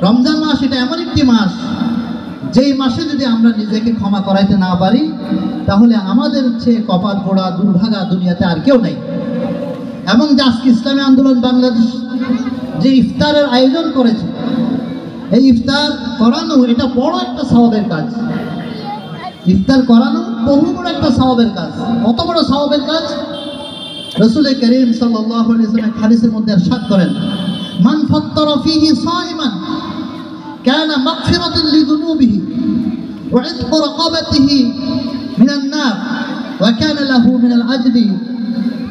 রমজান মাস এটা এমন একটি মাস, যেই মাসে যদি আমরা নিজেকে ক্ষমা করাইতে না পারি, তাহলে আমাদের চেয়ে কপাল পোড়া দুর্ভাগা দুনিয়াতে আর কেউ নেই। এবং যে আজকে ইসলামী আন্দোলন বাংলাদেশ যে ইফতারের আয়োজন করেছে, এই ইফতার করানো এটা বড় একটা সওয়াবের কাজ। ইফতার করানো বহু বড় একটা সওয়াবের কাজ। কত বড় সওয়াবের কাজ! রাসূল করিম সাল্লাল্লাহু আলাইহি ওয়াসাল্লাম হাদিসের মধ্যে ইরশাদ করেন, মান ফাত্তারা ফীহি সাইমান কানা মাগফিরাতান লিযুনুবিহি ওয়া ইতকু রাকাবাতিহি মিনান নার ওয়া কানা লাহু মিনাল আজরি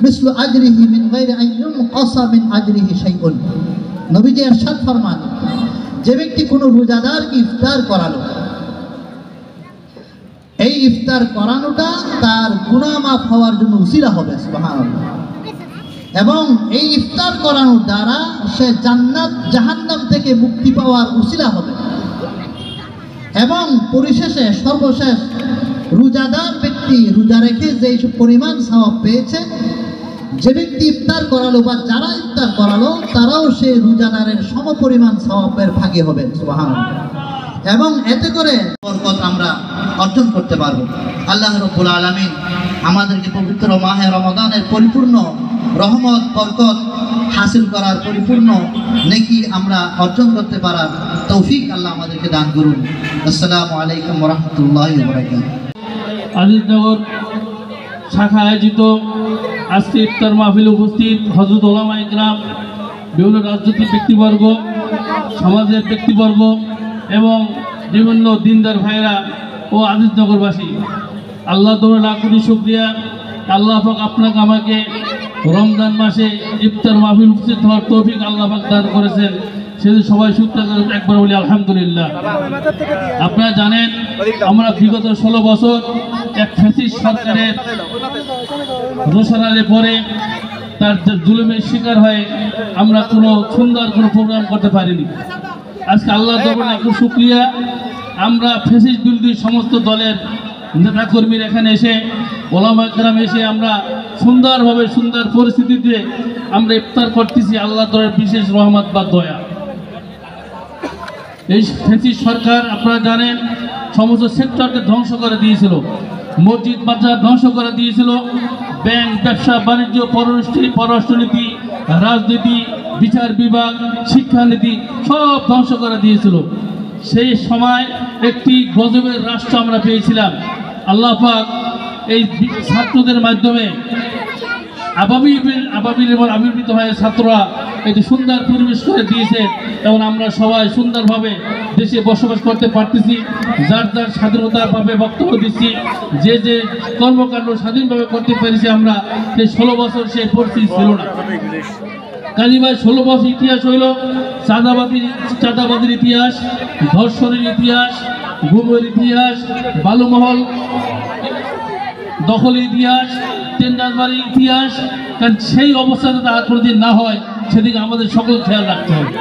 মিসলু আজরিহি মিন গায়রি আন ইউনকাসা মিন আজরিহি শাইউন। নবীজি ইরশাদ ফরমান, যে ব্যক্তি কোনো রোজাদারকে ইফতার করালো, এই ইফতার করানোটা তার গুনাহ মাফ হওয়ার জন্য উসিলা হবে। সুবহানাল্লাহ। এবং এই ইফতার করানোর দ্বারা সে জান্নাত জাহান্নাম থেকে মুক্তি পাওয়ার উসিলা হবে। এবং পরিশেষে সর্বশেষ রোজাদার ব্যক্তি রোজা রেখে যে পরিমাণ সওয়াব পেয়েছে, যে ব্যক্তি ইফতার করালো বা যারা ইফতার করালো তারাও সেই রোজাদারের সমপরিমাণ সওয়াবের ভাগী হবে। সুবহানাল্লাহ। এবং এতে করে বরকত আমরা অর্জন করতে পারবো। আল্লাহ রাব্বুল আলামিন আমাদেরকে পবিত্র মাহে রমাদানের পরিপূর্ণ রহমত বরকত হাসিল করার, পরিপূর্ণ নেকি আমরা অর্জন করতে পারার তৌফিক আল্লাহ আমাদেরকে দান করুন। আসসালামু আলাইকুম ওয়া রাহমাতুল্লাহি ওয়া বারাকাতুহু। আজিজনগর শাখা আয়োজিত আজকে ইফতার মাহফিলে উপস্থিত হযরত উলামা ইকরাম, বিভিন্ন রাজনৈতিক ব্যক্তিবর্গ, সমাজের ব্যক্তিবর্গ এবং বিভিন্ন দিনদার ভাইরা ও আজিজনগরবাসী, আল্লাহ তোমার লাখ কোটি শুকরিয়া। আল্লাহ পাক আপনাকে আমাকে রমজান মাসে ইফতার মাহফিল উপস্থিত হওয়ার তৌফিক আল্লাহ পাক দান করেছেন, সেদিন সবাই শুকরিয়া একবার বলি আলহামদুলিল্লাহ। আপনারা জানেন আমরা বিগত 16 বছর এক ফ্যাসিস্ট সরকারের রোশনালে পরে তার জুলুমের শিকার হয়ে আমরা কোনো সুন্দর কোনো প্রোগ্রাম করতে পারিনি। আজকে আল্লাহ দরবারে খুব শুকরিয়া, আমরা ফ্যাসিস্ট বিরোধী সমস্ত দলের নেতাকর্মীরা এখানে এসে, ওলামা কেরাম এসে আমরা সুন্দরভাবে সুন্দর পরিস্থিতিতে আমরা ইফতার করতেছি। আল্লাহ দরবারের বিশেষ রহমত বা দয়া। এই ফ্যাসিস্ট সরকার আপনারা জানেন সমস্ত সেক্টরকে ধ্বংস করে দিয়েছিল, মসজিদ মাদ্রাসা ধ্বংস করে দিয়েছিল, ব্যাংক, ব্যবসা বাণিজ্য, পররাষ্ট্রনীতি, রাজনীতি, বিচার বিভাগ, শিক্ষানীতি সব ধ্বংস করে দিয়েছিল। সেই সময় একটি গজবের রাষ্ট্র আমরা পেয়েছিলাম। আল্লাহ পাক এই ছাত্রদের মাধ্যমে আবির্ভূত হয়ে ছাত্ররা একটি সুন্দর পরিবেশ করে দিয়েছে এবং আমরা সবাই সুন্দরভাবে দেশে বসবাস করতে পারতেছি। যার যার স্বাধীনতাভাবে বক্তব্য দিচ্ছি, যে যে কর্মকাণ্ড স্বাধীনভাবে করতে পেরেছি আমরা। সেই 16 বছর সেই পরিস্থিতি ছিল না। কাজী ভাই 16 বছর ইতিহাস হইল চাঁদাবাদের ইতিহাস, ধর্ষণের ইতিহাস, গুমের ইতিহাস, বালুমহল দখলের ইতিহাস, টেন্ডারবাড়ির ইতিহাস। কারণ সেই অবস্থাতে আর কোনোদিন না হয় সেদিকে আমাদের সকল খেয়াল রাখতে হবে।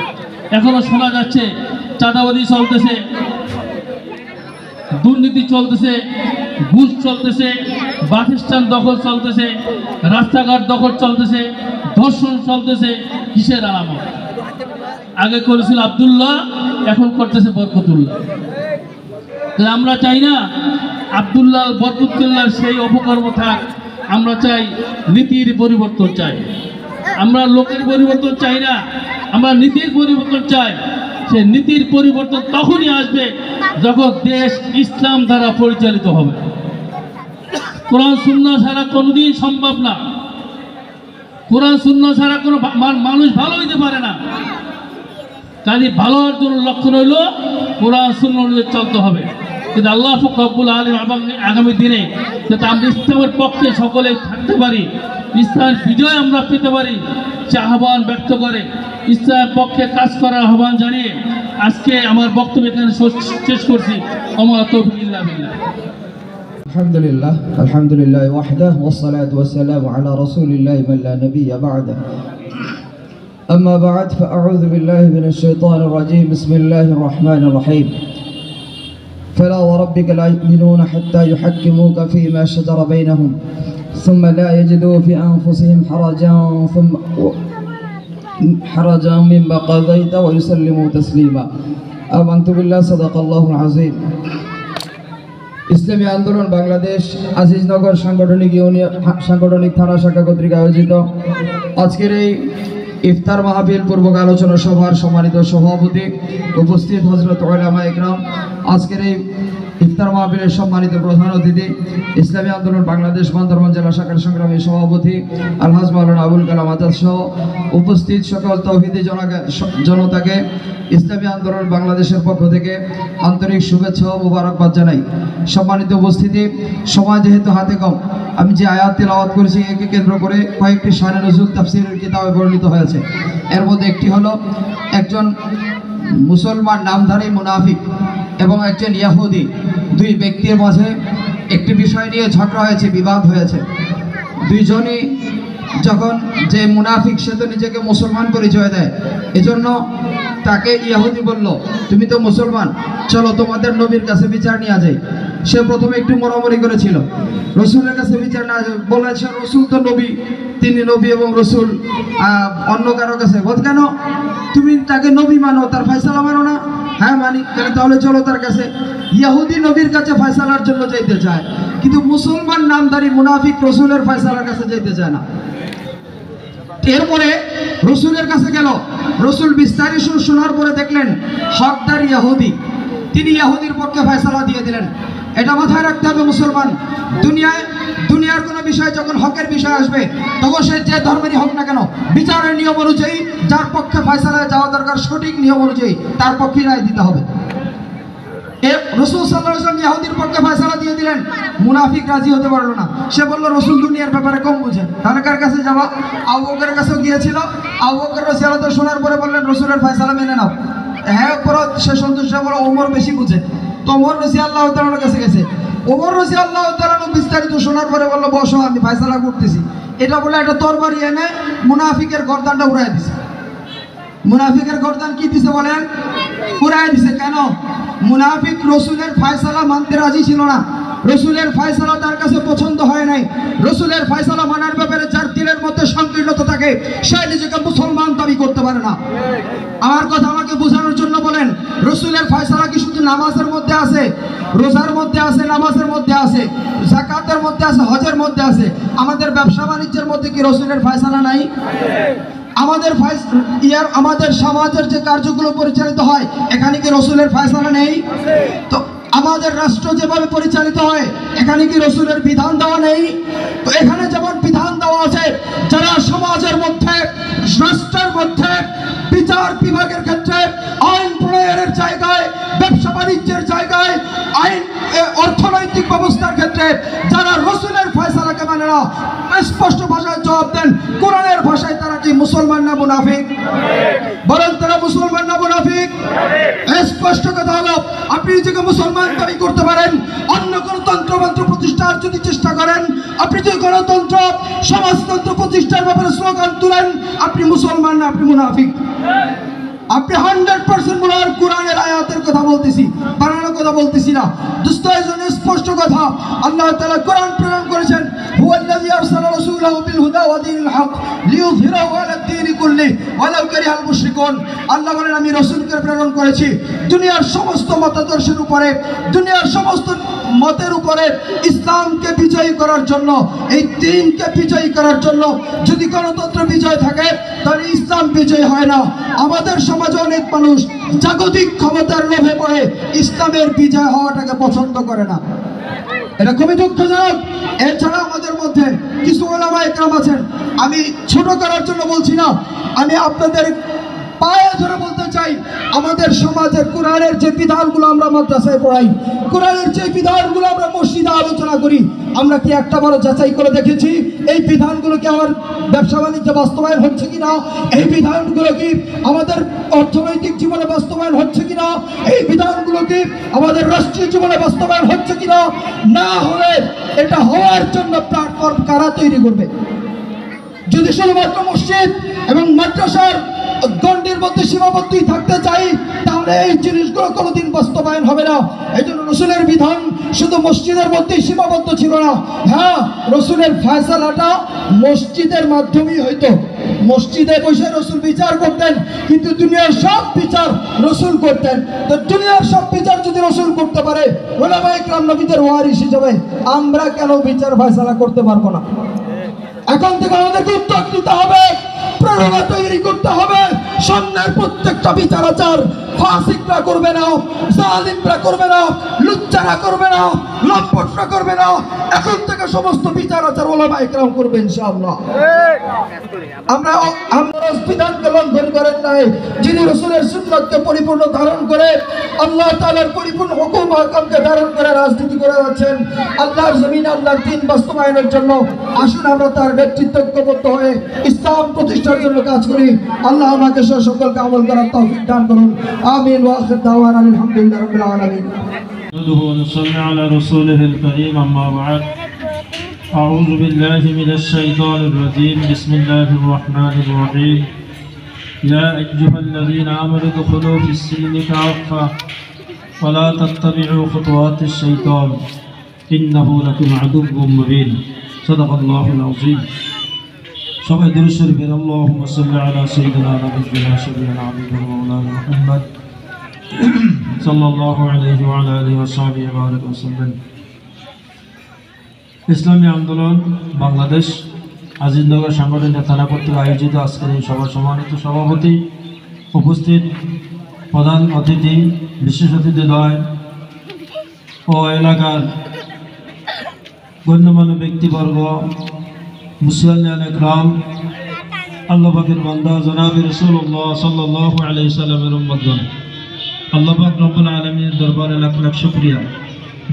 এখনো শোনা যাচ্ছে চাঁদাবাদি চলতেছে, দুর্নীতি চলতেছে, ঘুষ চলতেছে, বাসস্ট্যান্ড দখল চলতেছে, রাস্তাঘাট দখল চলতেছে, ধর্ষণ চলতেছে। কিসের আলামত? আগে করেছিল আব্দুল্লাহ, এখন করতেছে বরকতুল্লাহ। আমরা চাই না আব্দুল্লাহ বরকতুল্লাহ সেই অপকর্ম থাক। আমরা চাই নীতির পরিবর্তন চাই। আমরা লোকের পরিবর্তন চাই না, আমরা নীতির পরিবর্তন চাই। সে নীতির পরিবর্তন তখনই আসবে যখন দেশ ইসলাম দ্বারা পরিচালিত হবে। কোরআন সুন্নাহ ছাড়া কোনোদিন সম্ভব না। কোরআন সুন্নাহ ছাড়া কোনো মানুষ ভালো হইতে পারে না। কাজে ভালো হওয়ার জন্য লক্ষণ হইল কোরআন সুন্নাহ অনুযায়ী চলতে হবে। কিন্তু আল্লাহ রব্বুল আলামিন আগামী দিনে যাতে আমরা ইসলামের পক্ষে সকলে থাকতে পারি, ইসলামের বিজয় আমরা পেতে পারি, সে আহ্বান ব্যক্ত করে ইসলামের পক্ষে কাজ করার আহ্বান জানিয়ে আজকে আমার বক্তব্য এখানে শেষ করছি। ওমা তৌফিক ইল্লা বিল্লাহ। আলহামদুলিল্লাহ ওয়াহদাহ ওয়াসসালাতু ওয়াসসালামু আলা রাসূলিল্লাহি ওয়া লা নাবিয়্যা বা'দা। আম্মা বা'দ ফাআউযু বিল্লাহি মিনাশ শাইতানির রাজীম। বিসমিল্লাহির রাহমানির রাহিম। فلا وربك لا يؤمنون حتى يحكموك فيما شجر بينهم ثم لا يجدوا في أنفسهم حرجا حرجا مما قضيت ويسلموا تسليما آمنت بالله صدق الله العظيم ইসলামী আন্দোলন বাংলাদেশ আজিজনগর সাংগঠনিক থানা শাখা কর্তৃক আয়োজিত আজকের এই ইফতার মাহফিল পূর্বক আলোচনা সভার সম্মানিত সভাপতি, উপস্থিত হযরত উলামা ইকরাম, আজকের এই ইফতার মাহফিলের সম্মানিত প্রধান অতিথি, ইসলামী আন্দোলন বাংলাদেশ বান্দরবান জেলা শাখার সংগ্রামী সভাপতি আলহাজ মাওলানা আবুল কালাম আজাদ সহ উপস্থিত সকল তৌহিদি জনতাকে ইসলামী আন্দোলন বাংলাদেশের পক্ষ থেকে আন্তরিক শুভেচ্ছা ও মোবারকবাদ জানাই। সম্মানিত উপস্থিতি, সময় যেহেতু হাতে কম, আমি যে আয়াত তেলাওয়াত করেছি একে কেন্দ্র করে কয়েকটি শানে নজুল তাফসীরের কিতাবে বর্ণিত হয়েছে। এর মধ্যে একটি হলো একজন মুসলমান নামধারী মুনাফিক এবং একজন ইহুদি, দুই ব্যক্তির মাঝে একটি বিষয় নিয়ে ঝগড়া হয়েছে, বিবাদ হয়েছে। দুইজনই যখন যে মুনাফিক সে তো নিজেকে মুসলমান পরিচয় দেয়, এজন্য তাকে ইহুদি বলল, তুমি তো মুসলমান, চলো তোমাদের নবীর কাছে বিচার নিয়ে যাই। সে প্রথমে একটু মরামরি করেছিল, রসুলের কাছে বিচার না বলেছে, রসুল তো নবী, তিনি নবী এবং রসুল অন্য কারো কাছে বল কেন, তুমি তাকে নবী মানো, তার ফয়সালা মানো না? হ্যাঁ মানি। তাহলে চলো তার কাছে। ইহুদি নবীর কাছে ফয়সালার জন্য যাইতে চায়, কিন্তু মুসলমান নামধারী মুনাফিক রসুলের ফয়সালার কাছে যাইতে চায় না। এরপরে রসুলের কাছে গেল, রসুল বিস্তারিত শোনার পরে দেখলেন হকদার ইহুদি, তিনি ইহুদির পক্ষে ফয়সালা দিয়ে দিলেন। এটা মাথায় রাখতে হবে মুসলমান, দুনিয়ার কোনো বিষয় যখন হকের বিষয় আসবে তখন সে যে ধর্মেরই হোক না কেন, বিচারের নিয়ম অনুযায়ী যার পক্ষে ফয়সালায় যাওয়া দরকার সঠিক নিয়ম অনুযায়ী তার পক্ষে রায় দিতে হবে। রসুল সাল্লাল্লাহু আলাইহি ওয়াসাল্লাম ইহুদির পক্ষে ফয়সালা দিয়ে দিলেন, মুনাফিক রাজি হতে পারলো না। সে বলল রসুল দুনিয়ার ব্যাপারে কম বুঝে, তাহলে কার কাছে যাওয়া? আবু বকরের কাছেও গিয়েছিল। আবু বকর রাদিয়াল্লাহু আনহু শোনার পরে বললেন রসুলের ফয়সালা মেনে নাও। হ্যাঁ, পরে সে সন্তুষ্ট বলে ওমর বেশি বুঝে, তো ওমর রাদিয়াল্লাহু তাআলার কাছে গেছে। ওমর রাদিয়াল্লাহু তাআলা বিস্তারিত শোনার পরে বলল বসো, আমি ফয়সালা করতেছি। এটা বলে একটা তরবারি এনে মুনাফিকের গর্দানটা উড়াই দিছে। মুনাফিকের গর্দান কি দিছে বলেন? উড়াই দিছে। কেন? মুনাফিক রসুলের ফয়সালা মানতে রাজি ছিল না, রসুলের ফয়সালা তার কাছে পছন্দ হয় নাই। রসুলের ফয়সালা মানার ব্যাপারে যার দিলের মধ্যে সংকীর্ণতা থাকে সে নিজেকে মুসলমান দাবি করতে পারে না। আমার কথা আমাকে বোঝানোর জন্য বলেন, রসুলের ফয়সালা কি শুধু নামাজের মধ্যে আছে, রোজার মধ্যে আছে, নামাজের মধ্যে আছে, যাকাতের মধ্যে আছে, হজের মধ্যে আছে? আমাদের ব্যবসা বাণিজ্যের মধ্যে কি রসুলের ফয়সালা নাই? আমাদের সমাজের যে কার্যগুলো পরিচালিত হয় এখানে কি রসুলের ফয়সালা নেই? তো আমাদের রাষ্ট্র যেভাবে পরিচালিত হয় এখানে কি রসুলের বিধান দেওয়া নেই? তো এখানে যেমন বিধান দেওয়া আছে, যারা সমাজের মধ্যে, রাষ্ট্রের মধ্যে বিচার বিভাগের ক্ষেত্রে, আইন প্রণয়নের জায়গায়, ব্যবসা বাণিজ্যের জায়গায়, আইন অর্থনৈতিক ব্যবস্থার ক্ষেত্রে যারা রসুলের ফয়সালাকে মানে না, স্পষ্ট ভাষায় জবাব দেন, কোরআনের ভাষায় তারা কি মুসলমান না মুনাফিক? বলেন, তারা মুসলমান না মুনাফিক? স্পষ্ট কথা হলো, আপনি নিজেকে মুসলমান দাবি করতে পারেন, অন্য গণতন্ত্র প্রতিষ্ঠার যদি চেষ্টা করেন, আপনি যদি গণতন্ত্র সমাজতন্ত্র প্রতিষ্ঠার ব্যাপারে স্লোগান তুলেন, আপনি মুসলমান না আপনি মুনাফিক? আপনি 100% মনে হয় কোরআনের আয়াতের কথা বলতেছি, বানানোর কথা বলতেছি না। দোস্ত, এজন্য স্পষ্ট কথা, আল্লাহ তাআলা কোরআন প্রেরণ করেছেন, হুয়াল্লাযী আরসালা রাসূলাহু বিল হুদা ওয়া দীনিল হক লিইয়ুযহিরাহু আলা দ্বীনি কুল্লি ওয়ালাউ কারিহাল মুশরিকুন। আল্লাহ বলেন, আমি রাসূলকে প্রেরণ করেছি দুনিয়ার সমস্ত মতাদর্শের উপরে, দুনিয়ার সমস্ত মতের উপরে ইসলামকে বিজয়ী করার জন্য, এই দ্বীনকে বিজয়ী করার জন্য। যদি গণতন্ত্র বিজয় থাকে তাহলে ইসলাম বিজয় হয় না। আমাদের সমাজে অনেক মানুষ জাগতিক ক্ষমতার লোভে পড়ে ইসলামের বিজয় হওয়াটাকে পছন্দ করে না, এটা খুবই দুঃখজনক। এছাড়া আমাদের মধ্যে কিছু উলামা ইকরাম আছেন, আমি ছোট করার জন্য বলছি না, আমি আপনাদের পায়ে ধরে বলতে চাই, আমাদের সমাজের কোরআনের যে বিধানগুলো আমরা মাদ্রাসায় পড়াই, কোরআনের যে বিধানগুলো আমরা মসজিদে আলোচনা করি, আমরা কি একটা বড় যাচাই করে দেখেছি এই বিধানগুলো কি আমার ব্যবসা বাণিজ্য বাস্তবায়ন হচ্ছে কিনা? এই বিধানগুলো কি আমাদের অর্থনৈতিক জীবনে বাস্তবায়ন হচ্ছে কিনা? এই বিধানগুলো কি আমাদের রাষ্ট্রীয় জীবনে বাস্তবায়ন হচ্ছে কিনা? না হলে এটা হওয়ার জন্য প্ল্যাটফর্ম কারা তৈরি করবে? যদি শুধুমাত্র মসজিদ এবং মাদ্রাসার গণ্ডির মধ্যে সীমাবদ্ধই থাকতে চাই, তাহলে এই জিনিসগুলো কোনোদিন বাস্তবায়ন হবে না। এই জন্য রসুলের বিধান শুধু মসজিদের মধ্যেই সীমাবদ্ধ ছিল না। হ্যাঁ, রসুলের ফয়সালাটা মসজিদের মাধ্যমেই হইতো, মসজিদে বসে রসুল বিচার করতেন, কিন্তু দুনিয়ার সব বিচার রসুল করতেন। তো দুনিয়ার সব বিচার যদি রসুল করতে পারে, উলামায়ে কেরাম নবীদের ওয়ারিস হিসেবে আমরা কেন বিচার ফয়সালা করতে পারবো না? এখন থেকে আমাদেরকে উদ্যোগ নিতে হবে, প্রেরণা তৈরি করতে হবে। সামনের প্রত্যেকটা বিচার আচার ফাসিকরা করবে না, জালিমরা করবে না, লুচ্চারা করবে না, লম্পটরা করবে না। এখন থেকে সমস্ত বিচার আচার উলামায়ে কেরাম করবে ইনশাআল্লাহ। আমরা বিধানকে লঙ্ঘন করেন নাই, যিনি রাসূলের সুন্নাতকে পরিপূর্ণ ধারণ করে আল্লাহ তাআলার পরিপূর্ণ হুকুম আহকামকে ধারণ করে রাজনীতি করে যাচ্ছেন আল্লাহর জমিনে আল্লাহর দ্বীন বাস্তবায়নের জন্য। আসুন আমরা তার নেতৃত্বে ঐক্যবদ্ধ হয়ে ইসলাম প্রতিষ্ঠার জন্য কাজ করি। আল্লাহ আমাকে সকলকে আমল করার তৌফিক দান করুন। আমিন ওয়া আখির দাওয়ানা আলহামদুলিল্লাহি রাব্বিল আলামিন। نحمده ونصلي على رسوله الكريم أما بعد أعوذ بالله من الشيطان الرجيم بسم الله الرحمن الرحيم يا أيها الذين آمنوا ادخلوا في السلم كافة ولا تتبعوا خطوات الشيطان إنه لكم عدو مبين صدق الله العظيم সবাই দুরূদ শরীফ اللهم صل على سيدنا نبينا شفيعنا حبيبنا مولانا محمد সাল্লাল্লাহু আলাইহি ওয়া আলা আলিহি ওয়া সাহবিহি ওয়া সাল্লাম। ইসলামী আন্দোলন বাংলাদেশ আজিজনগর সাংগঠনিক থানা কর্তৃক আয়োজিত আজকের এই সভার সম্মানিত সভাপতি, উপস্থিত প্রধান অতিথি, বিশেষ অতিথিদ্বয় ও এলাকার গণ্যমান্য ব্যক্তিবর্গ, মুসলিম একরাম, আল্লাহ পাকের বান্দা জনাবে রাসূলুল্লাহ সাল্লাল্লাহু আলাইহি সাল্লামের উম্মতগণ, আল্লাহ পাক রব্বুল আলামিনের দরবারে লাখ লাখ শুকরিয়া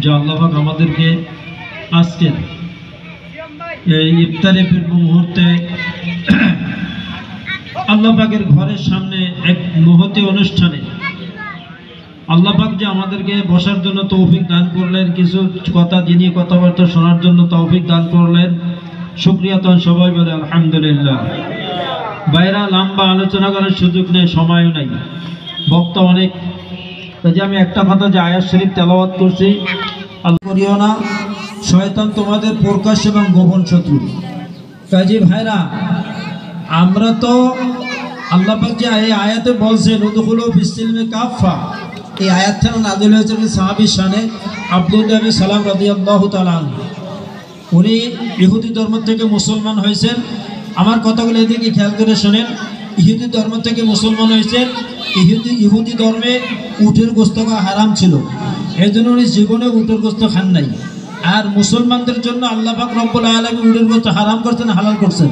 যে আল্লাহ পাক আমাদেরকে আজকের এই ইফতারের মুহূর্তে আল্লাহ পাকের ঘরের সামনে এক মহতী অনুষ্ঠানে আল্লাহ পাক যে আমাদেরকে বসার জন্য তৌফিক দান করলেন, কিছু কথা দিনী কথাবার্তা শোনার জন্য তৌফিক দান করলেন। শুকরিয়া তো সবাই বলে আলহামদুলিল্লাহ। বাইরা লম্বা আলোচনা করার সুযোগ নেই, সময়ও নাই, বক্তা অনেক। যে আমি একটা কথা যে আয়াত শরীফ তেলাওয়াত করছি, আল্লাহ করিও না, শয়তান তোমাদের প্রকাশ্য এবং গোপন শত্রু। কাজী ভাইরা, আমরা তো আল্লাহ পাক যে এই আয়াতে বলছেন উদখুলু ফিস-সিলমি কাফা, এই আয়াতটা নাযিল হয়েছে সাহাবী শানে আব্দুল্লাহ বিন সালাম রাদিয়াল্লাহু তাআলা আনহু। উনি ইহুদি ধর্ম থেকে মুসলমান হয়েছেন। আমার কথাগুলো এদিকে খেয়াল করে শোনেন। ইহুদি ধর্ম থেকে মুসলমান হয়েছেন। ইহুদি ধর্মে উটের গোশত খাওয়া হারাম ছিল, এই জন্য উনি জীবনে উটের গোশত খান নাই। আর মুসলমানদের জন্য আল্লাহ পাক রব্বুল আলামিন উটের গোশত হারাম করছেন, হালাল করছেন,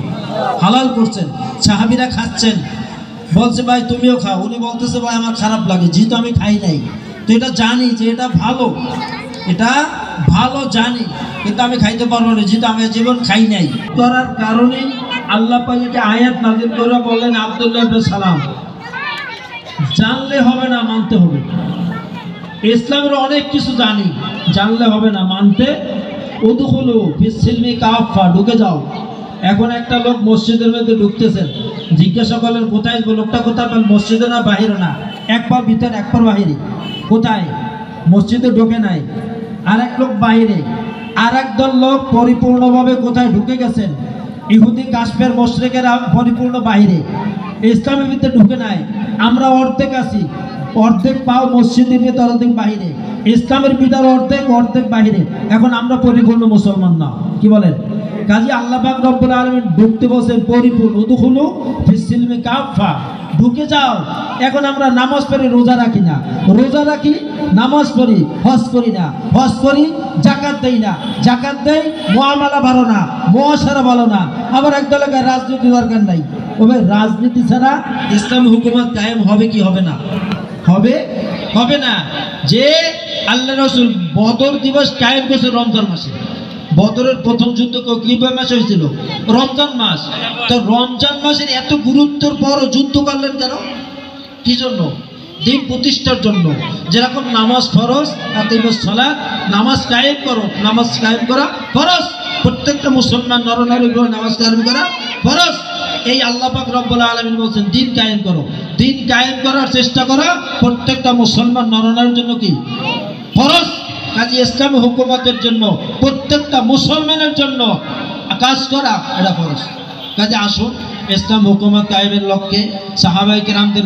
হালাল করছেন। সাহাবীরা খাচ্ছেন, বলছে ভাই তুমিও খাও। উনি বলতেছে ভাই আমার খারাপ লাগে, যেহেতু আমি খাই নাই। তো এটা জানি যে এটা ভালো, এটা ভালো জানি, কিন্তু আমি খাইতে পারবো না, যেহেতু আমি জীবন খাই নাই। করার কারণে আল্লাহ পাক যে আয়াত নাযিল করে বললেন আব্দুল্লাহ বিন সালাম, জানলে হবে না, মানতে হবে। ইসলামের অনেক কিছু জানি, জানলে হবে না, মানতে। উদখুলু ফিস-সিলমি কাফা, ঢুকে যাও। এখন একটা লোক মসজিদের মধ্যে ঢুকতেছেন, জিজ্ঞাসা করলেন কোথায়, লোকটা কোথায় পেল? মসজিদে না বাহিরে? না, এক পা ভিতরে এক পা বাহিরে। কোথায়? মসজিদে ঢোকে নাই। আর এক লোক বাহিরে, আর একদল লোক পরিপূর্ণভাবে কোথায় ঢুকে গেছেন? ইহুদি কাফের মুশরিকেরা পরিপূর্ণ বাহিরে, ইসলামের ভিতরে ঢুকে নাই। আমরা অর্ধেক আছি, অর্ধেক পাও মসজিদের ভিতরে, অর্ধেক বাহিরে। ইসলামের ভিতরে অর্ধেক, অর্ধেক বাহিরে। এখন আমরা পরিপূর্ণ মুসলমান না, কি বলেন? কাজী আল্লাহ পাক রব্বুল আলামিন ঢুকতে বলছেন পরিপূর্ণ, উদখুলু ফিস-সিলমি কাফা, ঢুকে যাও। এখন আমরা নামাজ পড়ি, রোজা রাখি না, রোজা রাখি, নামাজ পড়ি, হজ করি না, হজ করি, জাকাত দেই না, জাকাত দেই, মুআমালা ভালো না, মুআশারা ভালো না। আবার একদল এলাকায় রাজনীতি দরকার নাই। তবে রাজনীতি ছাড়া ইসলামী হুকুমত কায়েম হবে কি হবে না? হবে, হবে না। যে আল্লাহ রাসূল বদর দিবস কায়েম করেছে রমজান মাসে। বদরের প্রথম যুদ্ধ কি মাসে হয়েছিল? রমজান মাস। তো রমজান মাসের এত গুরুত্বের পর যুদ্ধ করলেন কেন? কি জন্য? দিন প্রতিষ্ঠার জন্য। যেরকম নামাজ ফরজ, আকিমুস সালাত, নামাজ কায়েম করো, নামাজ কায়েম করা ফরজ। প্রত্যেকটা মুসলমান নরনারীর উপর নামাজ কায়েম করা ফরজ। এই আল্লাহ পাক রব্বুল আলামিন বলছেন দিন কায়েম করো। দিন কায়েম করার চেষ্টা করা প্রত্যেকটা মুসলমান নরনারীর জন্য কি ফরজ। কাজী ইসলামী হুকুমতের জন্য প্রত্যেকটা মুসলমানের জন্য কাজ করা এটা ফরজ। কাজে আসুন ইসলাম হুকুমত কায়েমের লক্ষ্যে সাহাবায়ে কেরামদের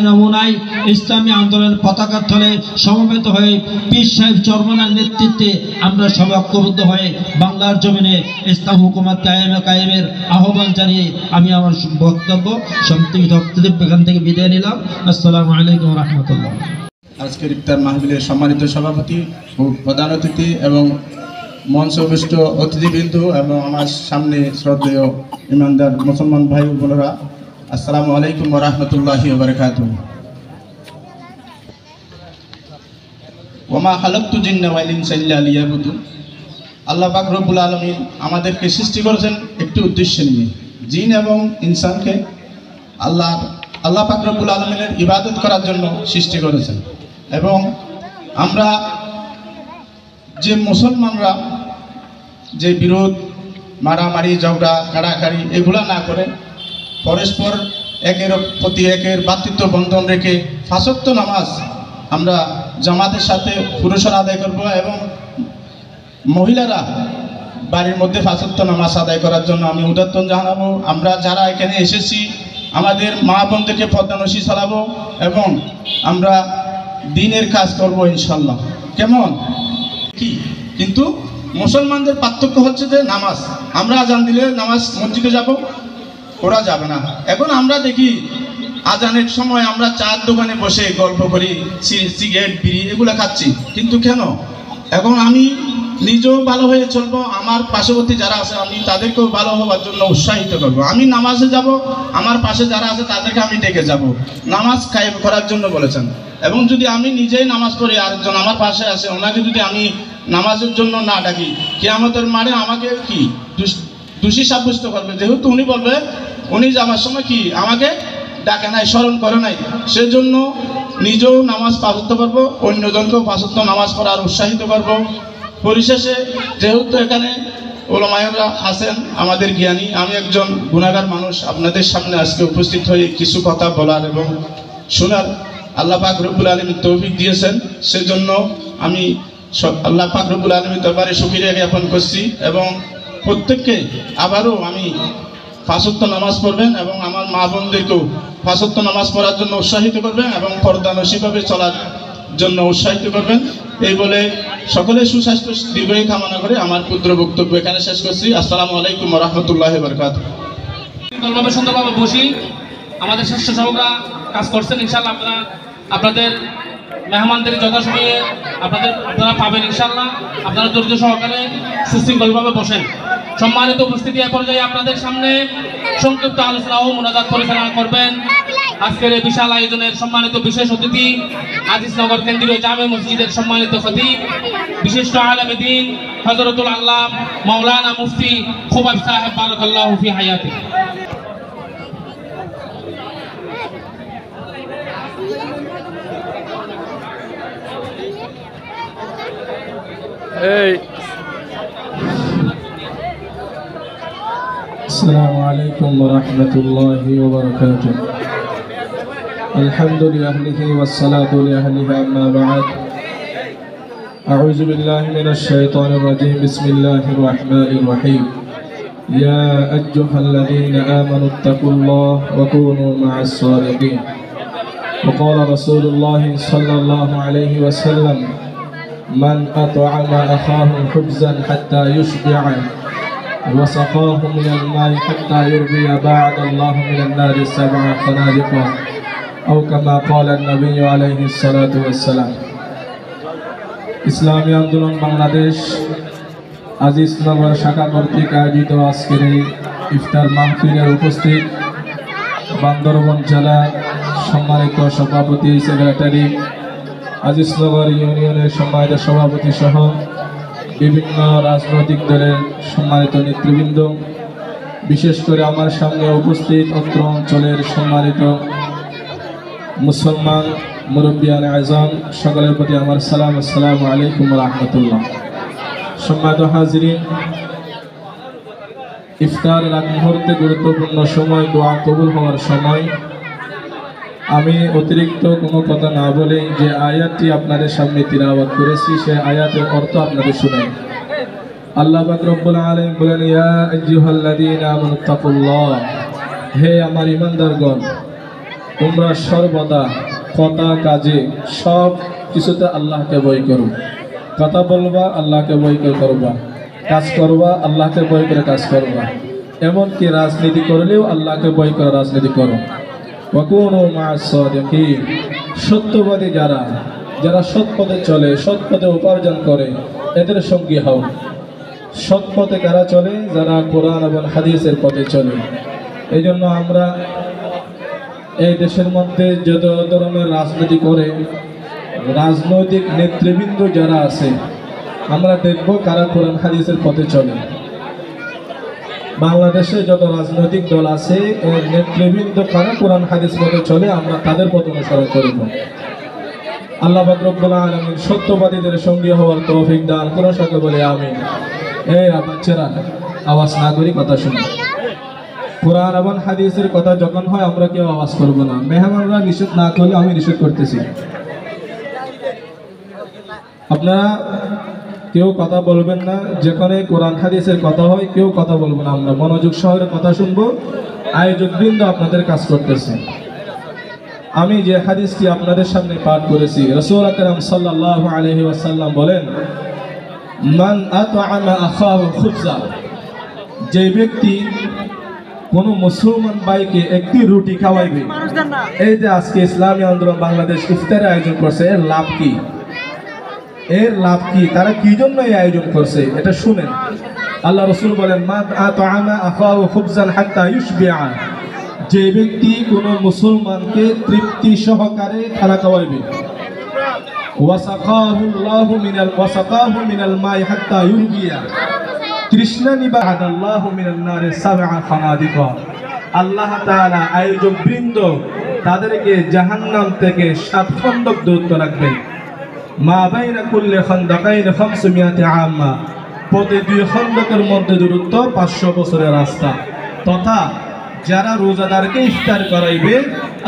নমুনায় ইসলামী আন্দোলনের পতাকা তলে সমবেত হয়ে পীর সাহেব চরমনার নেতৃত্বে আমরা সবাই ঐক্যবদ্ধ হয়ে বাংলার জমিনে ইসলাম হুকুমত কায়েমের আহ্বান জানিয়ে আমি আমার বক্তব্য এখান থেকে বিদায় নিলাম। আসসালামু আলাইকুম ওয়া রাহমাতুল্লাহ। আজকের ইফতার মাহফিলের সম্মানিত সভাপতি ও প্রধান অতিথি এবং মঞ্চ উপবিষ্ট অতিথিবৃন্দ এবং আমার সামনে শ্রদ্ধেয় ইমানদার মুসলমান ভাই ও বোনেরা, আসসালামু আলাইকুম ওয়া রাহমাতুল্লাহি ওয়া বারাকাতুহু। ওয়া মা খালাকতু জিন্না ওয়াল ইনসা ইল্লা লিয়াবুদুন। আল্লাহ পাক রব্বুল আলামিন আমাদেরকে সৃষ্টি করেছেন একটি উদ্দেশ্য নিয়ে। জিন এবং ইনসানকে আল্লাহ পাক রব্বুল আলামিনের ইবাদত করার জন্য সৃষ্টি করেছেন। এবং আমরা যে মুসলমানরা যে বিরোধ, মারামারি, ঝগড়া, কাড়াকাড়ি এগুলা না করে পরস্পর একের প্রতি একের ভ্রাতৃত্ব বন্ধন রেখে 5 ওয়াক্ত নামাজ আমরা জামাতের সাথে পুরুষরা আদায় করব এবং মহিলারা বাড়ির মধ্যে 5 ওয়াক্ত নামাজ আদায় করার জন্য আমি উদাত্তন জানাবো। আমরা যারা এখানে এসেছি আমাদের মা বোনদেরকে পর্দানশী চালাবো এবং আমরা দিনের কাজ করব ইনশাল্লাহ। কেমন কি কিন্তু মুসলমানদের পার্থক্য হচ্ছে যে নামাজ, আমরা আজান দিলে নামাজ মসজিদে যাব, ওরা যাবে না। এখন আমরা দেখি আজানের সময় আমরা চার দোকানে বসে গল্প করি, সিগারেট বিড়ি এগুলো খাচ্ছি, কিন্তু কেন? এখন আমি নিজেও ভালো হয়ে চলবো, আমার পার্শ্ববর্তী যারা আছে আমি তাদেরকেও ভালো হওয়ার জন্য উৎসাহিত করবো। আমি নামাজে যাব, আমার পাশে যারা আছে তাদেরকে আমি ডেকে যাব। নামাজ কায়েম করার জন্য বলেছেন। এবং যদি আমি নিজেই নামাজ পড়ি, আরেকজন আমার পাশে আছে, ওনাকে যদি আমি নামাজের জন্য না ডাকি, কিয়ামতের মাঠে আমাকে কি দোষী সাব্যস্ত করবে, যেহেতু উনি বলবে উনি যাওয়ার সময় কি আমাকে ডাকে নাই, স্মরণ করে নাই। সেজন্য নিজেও নামাজ পাঠতে পারবো, অন্যজনকেও 5 ওয়াক্ত নামাজ পড়ার উৎসাহিত করব। পরিশেষে যেহেতু এখানে ওলামায়েরা আছেন আমাদের জ্ঞানী, আমি একজন গুনাহগার মানুষ, আপনাদের সামনে আজকে উপস্থিত হয়ে কিছু কথা বলার এবং শোনার আল্লাহ পাক রব্বুল আলামিন তৌফিক দিয়েছেন। সেজন্য আমি আল্লাহ পাক রব্বুল আলামিনের দরবারে শুকরিয়া জ্ঞাপন করছি এবং প্রত্যেককে আবারও আমি 5 ওয়াক্ত নামাজ পড়বেন এবং আমার মা বোনদেরকেও 5 ওয়াক্ত নামাজ পড়ার জন্য উৎসাহিত করবেন এবং পর্দানশীভাবে চলার জন্য উৎসাহিত করবেন। এই বলে সকলের সুস্বাস্থ্য দীর্ঘায়ু কামনা করে আমার ক্ষুদ্র বক্তব্য এখানে শেষ করছি। আসসালামু আলাইকুম ওয়া রাহমাতুল্লাহি ওয়া বারাকাতুহু। সুন্দরভাবে বসি আমাদের স্বেচ্ছাসেবকরা কাজ করছেন। ইনশাআল্লাহ আপনাদের মেহমানদের যথাসময়ে আপনারা পাবেন ইনশাআল্লাহ। আপনারা ধৈর্য সহকারে সুশৃঙ্খলভাবে বসেন। সম্মানিত উপস্থিতি, এ পর্যায়ে আপনাদের সামনে সংক্ষিপ্ত আলোচনা ও মুনাজাত পরিচালনা করবেন আজকের এই বিশাল আয়োজনের সম্মানিত বিশেষ অতিথি, আজিজনগর কেন্দ্রীয় জামে মসজিদের সম্মানিত খতিব, বিশিষ্ট আলেম দ্বীন হযরতুল আল্লাম মাওলানা মুফতি খুবাইব সাহেব বারাকাল্লাহু ফি হায়াতি। السلام عليكم ورحمة الله وبركاته. الحمد لأهله والصلاة لأهلها، أما بعد. أعوذ بالله من الشيطان الرجيم. بسم الله الرحمن الرحيم. يا أيها الذين آمنوا اتقوا الله وكونوا مع الصادقين. وقال رسول الله صلى الله عليه وسلم: من أطعم أخاه خبزا حتى يشبع وسقاه من الماء حتى يرضي بعد الله من النار 7 خنادق، أو كما قال النبي عليه الصلاة والسلام. ইসলামী আন্দোলন বাংলাদেশ আজিজনগর শাখা কর্তৃক আয়োজিত আজকের এই ইফতার মাহফিলের উপস্থিত বান্দরবান জেলার সম্মানিত সভাপতি, সেক্রেটারি, আজিজনগর ইউনিয়নের সম্মানিত সভাপতি সহ বিভিন্ন রাজনৈতিক দলের সম্মানিত নেতৃবৃন্দ, বিশেষ করে আমার সামনে উপস্থিত অত্র অঞ্চলের সম্মানিত মুসলমান মুরব্বিয়ান আযম, সকলের প্রতি আমার সালাম। আসসালামু আলাইকুম ওয়া রাহমাতুল্লাহ। সম্মানিত হাজিরিন, ইফতারের আগ মুহূর্তে গুরুত্বপূর্ণ সময়, দোয়া কবুল হওয়ার সময়। আমি অতিরিক্ত কোনো কথা না বলে যে আয়াতটি আপনাদের সামনে তিলাওয়াত করেছি সেই আয়াতের অর্থ আপনাদের শুনাই। আল্লাহ পাক রব্বুল আলামিন বলেন: ইয়া আইয়ুহাল্লাযীনা আমানুত্তাকুল্লাহ হে আমার ইমানদারগণ, তোমরা সর্বদা কথা কাজে সব কিছুতে আল্লাহকে ভয় করো। কথা বলবা আল্লাহকে ভয় করে করবা, কাজ করবা আল্লাহকে ভয় করে কাজ করবা, এমনকি রাজনীতি করলেও আল্লাহকে ভয় করে রাজনীতি করো। ওয়াকুনু মা'আস সাদিকিন, সত্যবাদী যারা যারা সৎ পথে চলে, সৎ পথে উপার্জন করে, এদের সঙ্গী হও। সৎ পথে কারা চলে? যারা কোরআন এবং হাদিসের পথে চলে। এই জন্য আমরা এই দেশের মধ্যে যত ধরনের রাজনীতি করে, রাজনৈতিক নেতৃবৃন্দ যারা আছে, আমরা দেখব কারা কোরআন হাদিসের পথে চলে। বাংলাদেশে যত রাজনৈতিক দল আছে, এর নেতৃবৃন্দ কারা কোরআন হাদিস পথে চলে, আমরা তাদের পথ অনুসরণ করব। আল্লাহ পাক রব্বুল আলামিন সত্যবাদীদের সঙ্গী হওয়ার তৌফিক দান করুন। সকলে বলে আমিন। এই বাচ্চারা আওয়াজ না করি কথা শুনে। কোরআন এবং হাদিসের কথা যখন হয় আমরা কেউ আওয়াজ করব না। মেহমানরা নিষেধ না করলে আমি নিষেধ করতেছি। আপনারা কেউ কথা বলবেন না। যেখানে কোরআন হাদিসের কথা হয় কেউ কথা বলবো না। আমরা মনোযোগ সহকারে কথা শুনবো। আয়োজকবৃন্দ আপনাদের কাজ করতেছে। আমি যে হাদিসটি আপনাদের সামনে পাঠ করেছি, রাসূল আকরাম সাল্লাল্লাহু আলাইহি ওয়াসাল্লাম বলেন, মান আতআমা আখাহু খুবজা, যে ব্যক্তি কোনো মুসলমান ভাইকে একটি রুটি খাওয়াইবে। এই যে আজকে ইসলামী আন্দোলন বাংলাদেশ ইফতারের আয়োজন করছে, এর লাভ কি? এর লাভ কি? তারা কি জন্য এই আয়োজন করছে এটা শুনেন। আল্লাহ রাসূল বলেন, মান আতআমা আখাহু খুবজান হাত্তা ইউশবিআ, যে ব্যক্তি কোনো মুসলমানকে তৃপ্তি সহকারে খানা খাওয়াইবে, ওয়াসাকাহুল্লাহু মিনাল মাই হাত্তা ইউরবিয়া, তৃষ্ণা নিবাদাল্লাহু মিনান নারে সাবআ খানাদিকা, আল্লাহ তাআলা আয়োজক বৃন্দ তাদেরকে জাহান্নাম থেকে 7 খণ্ডক দূরত্ব রাখবেন। মা বাইনা কুল্লি খান্দাকাইন 500 আম্মা, প্রতি 2 খণ্ডকের মধ্যে দূরত্ব 500 বছরের রাস্তা। তথা যারা রোজাদারকে ইফতার করাইবে,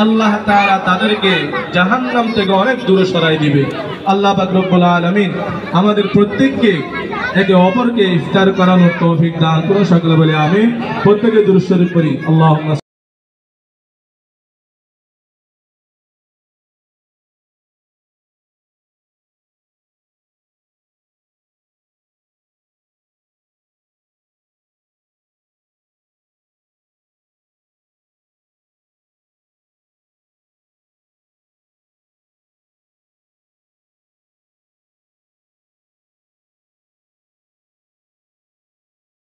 আল্লাহ তাআলা তাদেরকে জাহান্নাম থেকে অনেক দূরে সরাই দিবে। আল্লাহ পাক রব্বুল আলামিন আমাদের প্রত্যেককে একে অপরকে ইফতার করানোর তৌফিক দান করুন। সকলে বলে আমিন। প্রত্যেকে দুরূদ শরীফ পড়ি। আল্লাহুম্মা